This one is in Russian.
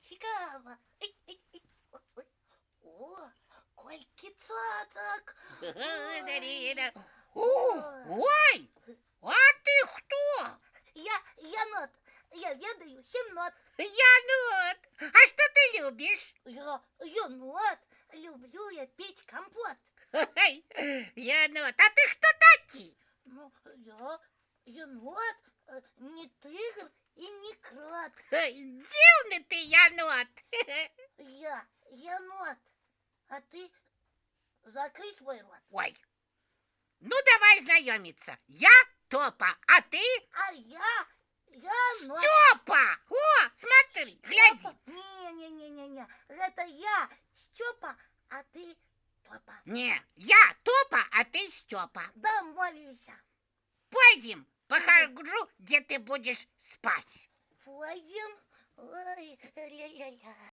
Цікаво. О, кольки цацок. Ой, а ты кто? Я енот. Я ведаю 7 нот. Янот. А что ты любишь? Я енот. Люблю я пить компот. Ой, Янот, а ты кто такие? Ну, я енот, не тигр и не крот. Дивный ты, Янот. Я енот. А ты закрой свой рот. Ой, ну давай знакомиться. Я Топа, а ты? А я енот. Степа! О, смотри, гляди. Не-не-не-не-не. Это я Степа, а ты Топа. Не, я Топа, а ты Степа. Домовились. Пойдем, покажу, где ты будешь спать. Пойдем. Ой, ля-ля-ля.